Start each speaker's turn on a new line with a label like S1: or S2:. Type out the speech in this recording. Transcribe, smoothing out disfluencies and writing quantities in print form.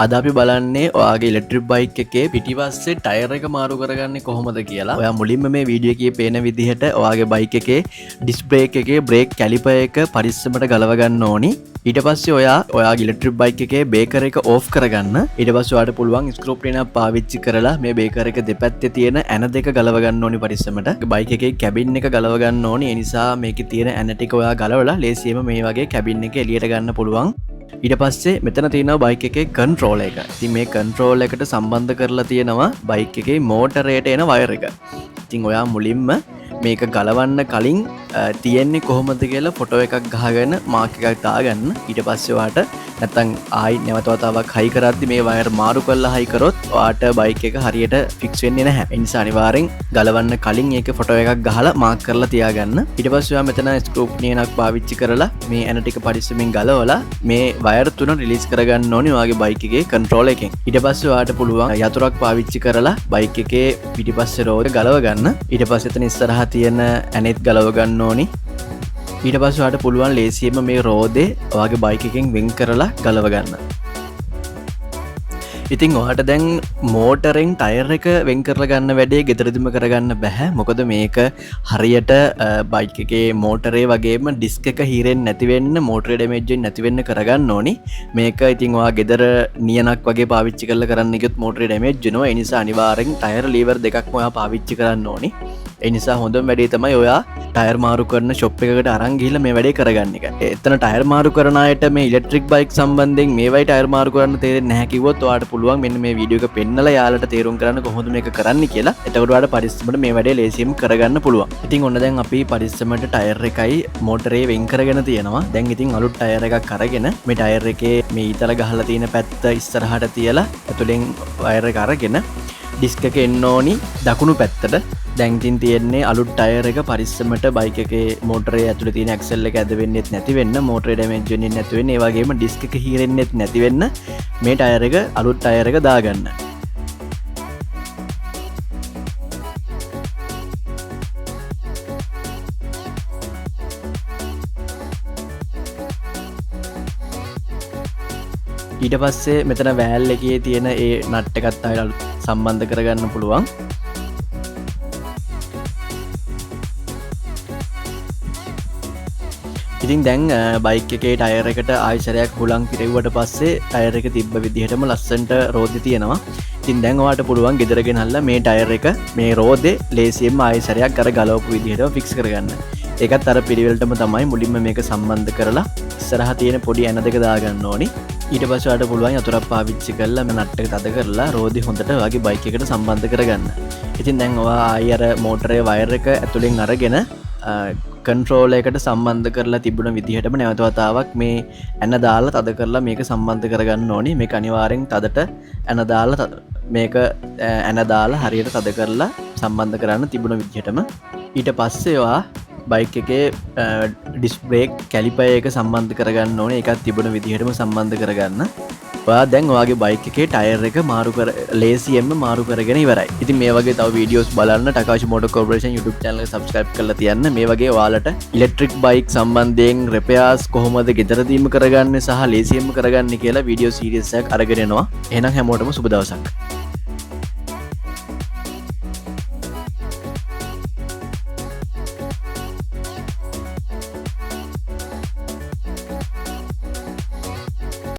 S1: අද අපි බලන්නේ ඔයාගේ ඉලෙක්ට්‍රික් බයික් එකේ පිටිපස්සේ ටයර් එක මාරු කරගන්නේ කොහොමද කියලා. ඔයා මුලින්ම මේ වීඩියෝ එකේ පේන විදිහට ඔයාගේ බයික් එකේ ඩිස්ක් බ්‍රේක් එකේ බ්‍රේක් කැලිපර් එක පරිස්සමට ගලව ගන්න ඕනි. ඊට පස්සේ ඔයාගේ ඉලෙක්ට්‍රික් බයික් එකේ බේකර් එක ඕෆ් කරගන්න. ඊට පස්සේ ඔයාලට පුළුවන් ස්ක්‍රූ ප්ලේනර් පාවිච්චි කරලා මේ බේකර් එක දෙපැත්තේ තියෙන ඇන දෙක ගලව ගන්න ඕනි පරිස්සමට. බයික් එකේ කැබින් එක ගලව ගන්න ඕනි. ඒ නිසා මේකේ තියෙන ඇන ටික ඔයා ගලවලා ලේසියෙම මේ වගේ කැබින් එක එළියට ගන්න පුළුවන්. ඊට පස්සේ මෙතන තියෙනවා බයික් එකේ කන්ට්‍රෝල් එක. ඉතින් මේ කන්ට්‍රෝල් එකට සම්බන්ධ කරලා තියෙනවා බයික් එකේ මෝටරයට එන වයර් එක. ඉතින් ඔයා මුලින්ම මේක ගලවන්න කලින් තියෙන්නේ කොහොමද කියලා ෆොටෝ එකක් ගහගෙන මාක් එකක් දාගන්න. ඊට පස්සේ ඔයාට නැත්තම් ආයි නැවත වතාවක් හයි කරද්දි මේ වයර් මාරු කරලා හයි කරොත් ඔයාට බයික් එක හරියට ෆික්ස් වෙන්නේ නැහැ. ඒ නිසා අනිවාර්යෙන් ගලවන්න කලින් ඒක ෆොටෝ එකක් ගහලා මාක් කරලා තියාගන්න. ඊට පස්සේ ඔයා මෙතන ස්ක්‍රූ නියනක් පාවිච්චි කරලා මේ ඇන ටික පරිස්සමින් ගලවලා මේ වයර් තුන රිලීස් කරගන්න ඕනේ ඔයාගේ බයික් එකේ කන්ට්‍රෝල් එකෙන්. ඊට පස්සේ ඔයාට පුළුවන් යතුරක් පාවිච්චි කරලා බයික් එකේ පිටිපස්සේ රෝද ගලව ගන්න. ඊට පස්සේ එතන ඉස්සරහා තියෙන ඇනෙත් ගලව ගන්න ඕනි. ඊට පස්සේ ඔයාට පුළුවන් ලේසියෙන්ම මේ රෝදේ ඔයාගේ බයික් එකෙන් වෙන් කරලා ගලව ගන්න. ඉතින් ඔයාට දැන් මෝටරෙන් ටයර් එක වෙන් කරලා ගන්න වැඩේ ගෙදරදිම කරගන්න බෑ. මොකද මේක හරියට බයික් එකේ මෝටරේ වගේම ඩිස්ක් එක හීරෙන්නේ නැති වෙන්න, මෝටරේ ඩැමේජ් වෙන්නේ නැති වෙන්න කරගන්න ඕනි. මේක ඉතින් ඔයා ගෙදර නියනක් වගේ පාවිච්චි කරලා කරන්න ගියොත් මෝටරේ ඩැමේජ් වෙනවා. ඒ නිසා අනිවාර්යෙන් ටයර් ලීවර් දෙකක්ම ඔයා පාවිච්චි කරන්න ඕනි. ඒ නිසා හොඳම වැඩේ තමයි ඔයා ටයර් මාරු කරන ෂොප් එකකට අරන් ගිහිල්ලා මේ වැඩේ කරගන්න එක. එතන ටයර් මාරු කරන අයට මේ ඉලෙක්ට්‍රික් බයික් සම්බන්ධයෙන් මේවයි ටයර් මාරු කරන්න තේරෙන්නේ නැහැ කිව්වොත් ඔයාට පුළුවන් මෙන්න මේ වීඩියෝ එක පෙන්නලා යාලට තේරුම් කරන්න කොහොමද මේක කරන්න කියලා. එතකොට ඔයාට පරිස්සමට මේ වැඩේ ලේසියෙන් කරගන්න පුළුවන්. ඉතින් ඔන්න දැන් අපි පරිස්සමට ටයර් එකයි මෝටරේ වෙන් කරගෙන තියෙනවා. දැන් ඉතින් අලුත් ටයර් එකක් අරගෙන මේ ටයර් එකේ මේ ඊතල ගහලා තියෙන පැත්ත ඉස්සරහට තියලා ඇතුලෙන් වයර් එක අරගෙන ඩිස්ක් එක එන්න ඕනි දකුණු පැත්තට. දැන් ඉතින් තියෙන්නේ අලුත් ටයර් එක පරිස්සමට බයික් එකේ මෝටරේ ඇතුලේ තියෙන ඇක්සල් එක ඇද වෙන්නෙත් නැති වෙන්න, මෝටරේ ඩැමේජ් වෙන්නේ නැති වෙන්න, ඒ වගේම ඩිස්ක් එක හීරෙන්නෙත් නැති වෙන්න මේ ටයර් එක අලුත් ටයර් එක දාගන්න. ඊට පස්සේ මෙතන වෑල් එකේ තියෙන ඒ නට් එකත් ආයෙත් සම්බන්ධ කරගන්න පුළුවන්. ඉතින් දැන් බයික් එකේ ටයර් එකට ආයෙසරයක් හුලං පිරෙව්වට පස්සේ ටයර් එක තිබ්බ විදිහටම ලස්සනට රෝදේ තියෙනවා. ඉතින් දැන් ඔයාට පුළුවන් ගෙදර ගෙනල්ලා මේ ටයර් එක මේ රෝදේ ලේසියෙන්ම ආයෙසරයක් අර ගලවපු විදිහටම ෆික්ස් කරගන්න. ඒකත් අර පිළිවෙලටම තමයි මුලින්ම මේක සම්බන්ධ කරලා ඉස්සරහා තියෙන පොඩි ඇන දෙක දාගන්න ඕනි. ඊට පස්සේ ඔයාලට පුළුවන් යතුරක් පාවිච්චි කරලා මේ නට් එක තද කරලා රෝදේ හොඳට ඔයාගේ බයික් එකට සම්බන්ධ කරගන්න. ඉතින් දැන් ඔයා ආයෙ අර මෝටරේ වයර් එක ඇතුලෙන් අරගෙන කන්ට්‍රෝල් එකට සම්බන්ධ කරලා තිබුණ විදිහටම නැවත වතාවක් මේ ඇන දාලා තද කරලා මේක සම්බන්ධ කරගන්න ඕනේ. මේක අනිවාර්යෙන් තදට ඇන දාලා මේක ඇන දාලා හරියට තද කරලා සම්බන්ධ කරන්න තිබුණ විදිහටම. ඊට පස්සේ ඔයා බයික් එකේ ඩිස්ක් බ්‍රේක් කැලිපර් එක සම්බන්ධ කරගන්න ඕනේ. ඒකත් තිබුණ විදිහටම සම්බන්ධ කරගන්න. ඔයා දැන් ඔයාගේ බයික් එකේ ටයර් එක ලේසියෙන්ම මාරු කරගෙන ඉවරයි. ඉතින් මේ වගේ තව වීඩියෝස් බලන්න ටකාෂි මෝටර් කෝපරේෂන් YouTube channel එක subscribe කරලා තියන්න. මේ වගේ ඔයාලට ඉලෙක්ට්‍රික් බයික් සම්බන්ධයෙන් repairs කොහොමද ගෙදරදීම කරගන්නේ සහ ලේසියෙන්ම කරගන්නේ කියලා වීඩියෝ සීරීස් එකක් අරගෙන එනවා. එහෙනම් හැමෝටම සුබ දවසක්.